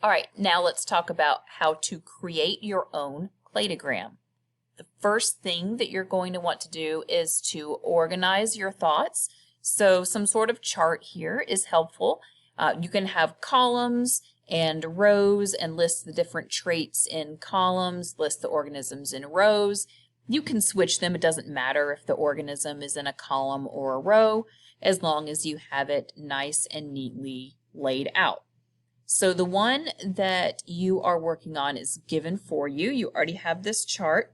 All right, now let's talk about how to create your own cladogram. The first thing that you're going to want to do is to organize your thoughts. So some sort of chart here is helpful. You can have columns and rows and list the different traits in columns, list the organisms in rows. You can switch them. It doesn't matter if the organism is in a column or a row, as long as you have it nice and neatly laid out. So the one that you are working on is given for you. You already have this chart,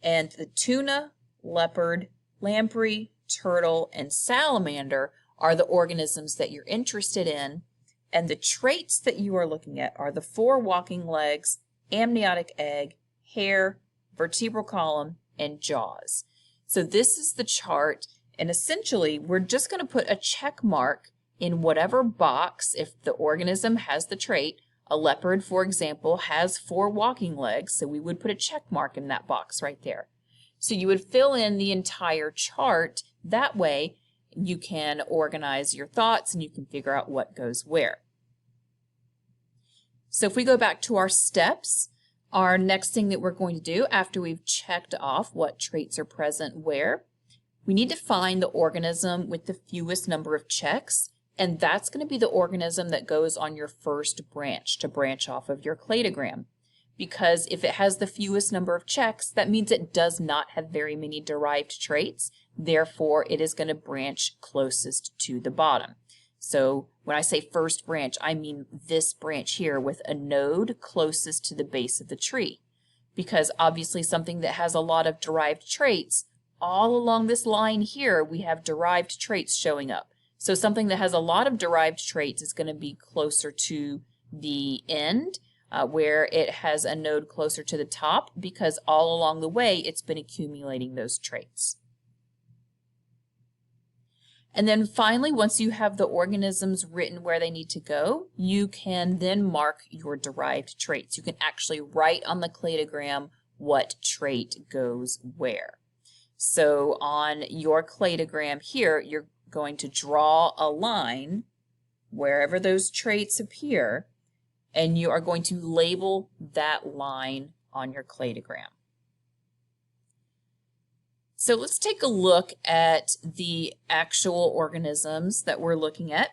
and the tuna, leopard, lamprey, turtle, and salamander are the organisms that you're interested in, and the traits that you are looking at are the 4 walking legs, amniotic egg, hair, vertebral column, and jaws. So this is the chart, and essentially we're just going to put a check mark in whatever box. If the organism has the trait, a leopard, for example, has 4 walking legs, so we would put a check mark in that box right there. So you would fill in the entire chart. That way you can organize your thoughts and you can figure out what goes where. So if we go back to our steps, our next thing that we're going to do after we've checked off what traits are present where, we need to find the organism with the fewest number of checks. And that's going to be the organism that goes on your first branch to branch off of your cladogram. Because if it has the fewest number of checks, that means it does not have very many derived traits. Therefore, it is going to branch closest to the bottom. So when I say first branch, I mean this branch here with a node closest to the base of the tree. Because obviously something that has a lot of derived traits, all along this line here, we have derived traits showing up. So something that has a lot of derived traits is going to be closer to the end, where it has a node closer to the top, because all along the way it's been accumulating those traits. And then finally, once you have the organisms written where they need to go, you can then mark your derived traits. You can actually write on the cladogram what trait goes where. So on your cladogram here, you're going to draw a line wherever those traits appear, and you are going to label that line on your cladogram. So let's take a look at the actual organisms that we're looking at.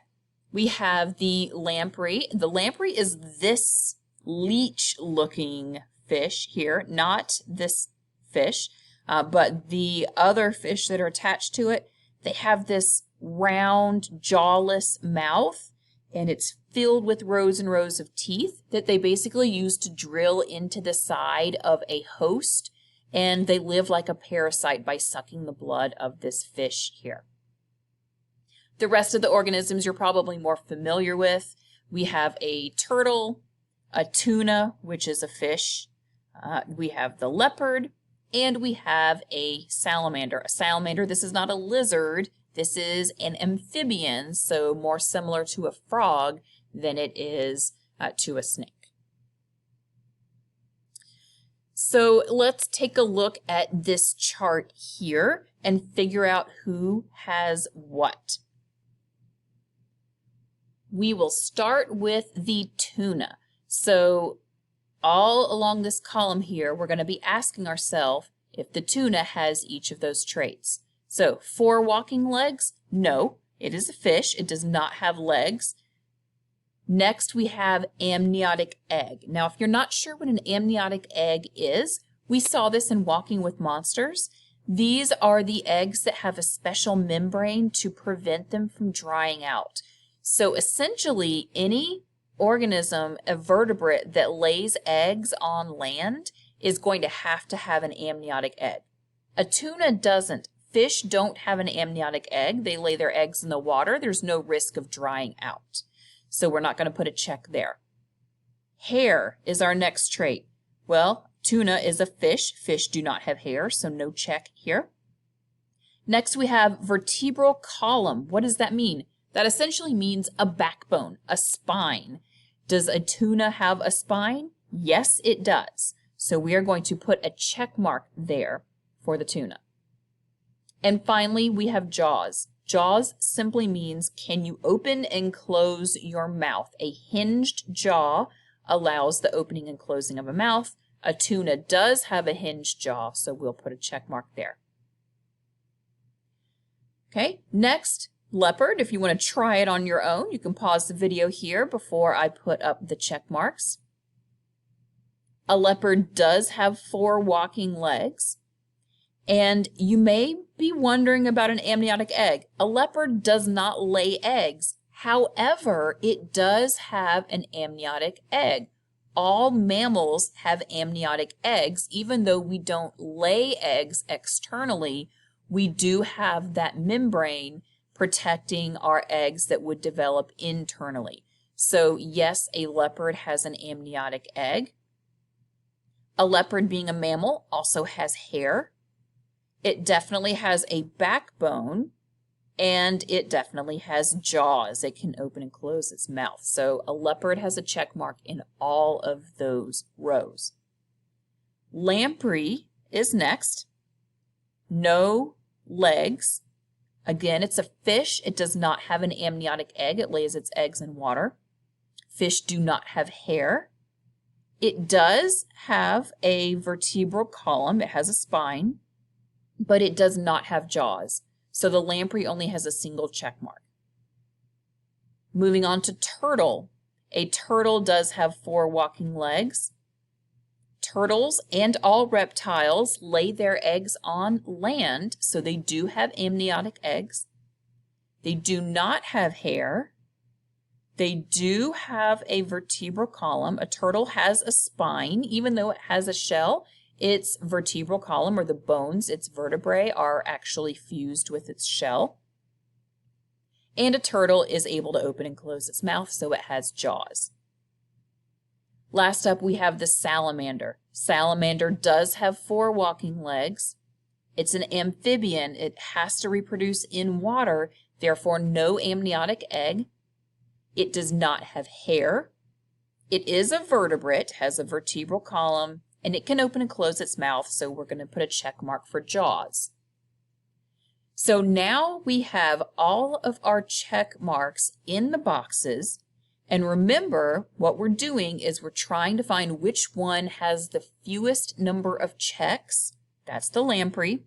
We have the lamprey. The lamprey is this leech-looking fish here, not this fish, but the other fish that are attached to it. They have this round, jawless mouth, and it's filled with rows and rows of teeth that they basically use to drill into the side of a host, and they live like a parasite by sucking the blood of this fish here. The rest of the organisms you're probably more familiar with. We have a turtle, a tuna, which is a fish, we have the leopard, and we have a salamander. A salamander, this is not a lizard, this is an amphibian, so more similar to a frog than it is to a snake. So let's take a look at this chart here and figure out who has what. We will start with the tuna. So all along this column here, we're going to be asking ourselves if the tuna has each of those traits. So 4 walking legs? No, it is a fish. It does not have legs. Next, we have amniotic egg. Now, if you're not sure what an amniotic egg is, we saw this in Walking with Monsters. These are the eggs that have a special membrane to prevent them from drying out. So essentially, any organism, a vertebrate that lays eggs on land is going to have an amniotic egg. A tuna doesn't. Fish don't have an amniotic egg. They lay their eggs in the water. There's no risk of drying out. So we're not going to put a check there. Hair is our next trait. Well, tuna is a fish. Fish do not have hair, so no check here. Next we have vertebral column. What does that mean? That essentially means a backbone, a spine. Does a tuna have a spine? Yes, it does. So we are going to put a check mark there for the tuna. And finally, we have jaws. Jaws simply means, can you open and close your mouth? A hinged jaw allows the opening and closing of a mouth. A tuna does have a hinged jaw, so we'll put a check mark there. Okay, next, leopard. If you want to try it on your own, you can pause the video here before I put up the check marks. A leopard does have 4 walking legs. And you may be wondering about an amniotic egg. A leopard does not lay eggs. However, it does have an amniotic egg. All mammals have amniotic eggs. Even though we don't lay eggs externally, we do have that membrane protecting our eggs that would develop internally. So yes, a leopard has an amniotic egg. A leopard, being a mammal, also has hair. It definitely has a backbone, and it definitely has jaws. It can open and close its mouth. So a leopard has a check mark in all of those rows. Lamprey is next. No legs. Again, it's a fish. It does not have an amniotic egg. It lays its eggs in water. Fish do not have hair. It does have a vertebral column. It has a spine, but it does not have jaws. So the lamprey only has a single check mark. Moving on to turtle. A turtle does have 4 walking legs. Turtles and all reptiles lay their eggs on land, so they do have amniotic eggs. They do not have hair. They do have a vertebral column. A turtle has a spine, even though it has a shell. Its vertebral column, or the bones, its vertebrae, are actually fused with its shell. And a turtle is able to open and close its mouth, so it has jaws. Last up, we have the salamander. Salamander does have 4 walking legs. It's an amphibian. It has to reproduce in water, therefore no amniotic egg. It does not have hair. It is a vertebrate, has a vertebral column, and it can open and close its mouth, so we're going to put a check mark for jaws. So now we have all of our check marks in the boxes, and remember what we're doing is we're trying to find which one has the fewest number of checks. That's the lamprey.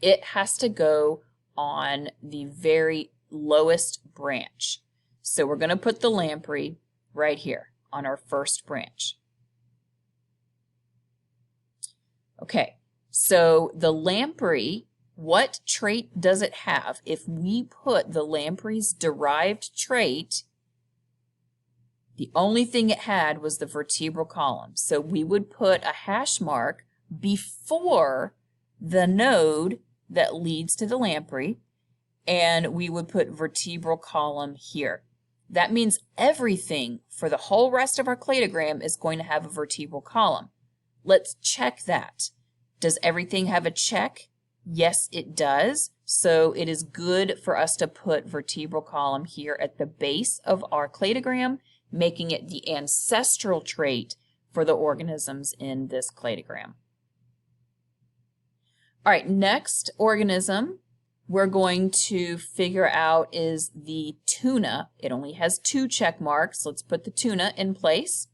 It has to go on the very lowest branch. So we're going to put the lamprey right here on our first branch. Okay, so the lamprey, what trait does it have? If we put the lamprey's derived trait, the only thing it had was the vertebral column. So we would put a hash mark before the node that leads to the lamprey, and we would put vertebral column here. That means everything for the whole rest of our cladogram is going to have a vertebral column. Let's check that. Does everything have a check? Yes, it does. So it is good for us to put vertebral column here at the base of our cladogram, making it the ancestral trait for the organisms in this cladogram. All right, next organism we're going to figure out is the tuna. It only has 2 check marks. Let's put the tuna in place.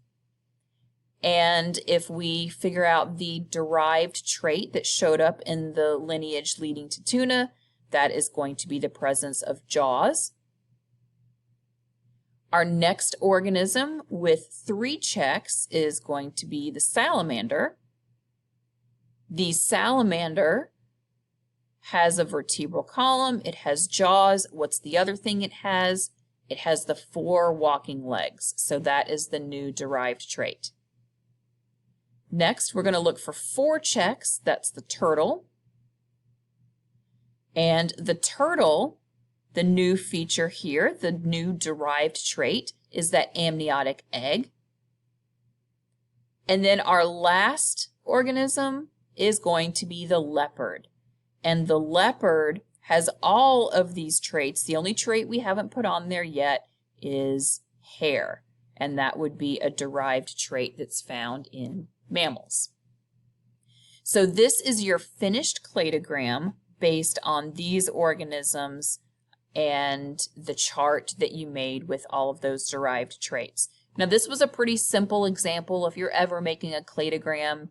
And if we figure out the derived trait that showed up in the lineage leading to tuna, that is going to be the presence of jaws. Our next organism with 3 checks is going to be the salamander. The salamander has a vertebral column. It has jaws. What's the other thing it has? It has the 4 walking legs. So that is the new derived trait. Next, we're going to look for 4 checks. That's the turtle. And the turtle, the new feature here, the new derived trait, is that amniotic egg. And then our last organism is going to be the leopard. And the leopard has all of these traits. The only trait we haven't put on there yet is hair. And that would be a derived trait that's found in mammals. So this is your finished cladogram based on these organisms and the chart that you made with all of those derived traits. Now this was a pretty simple example. If you're ever making a cladogram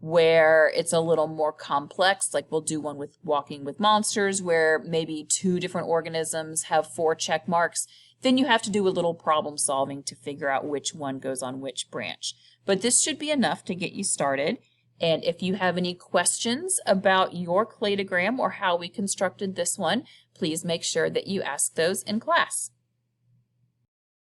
where it's a little more complex, like we'll do one with walking with monsters where maybe 2 different organisms have 4 check marks, then you have to do a little problem solving to figure out which one goes on which branch. But this should be enough to get you started. And if you have any questions about your cladogram or how we constructed this one, please make sure that you ask those in class.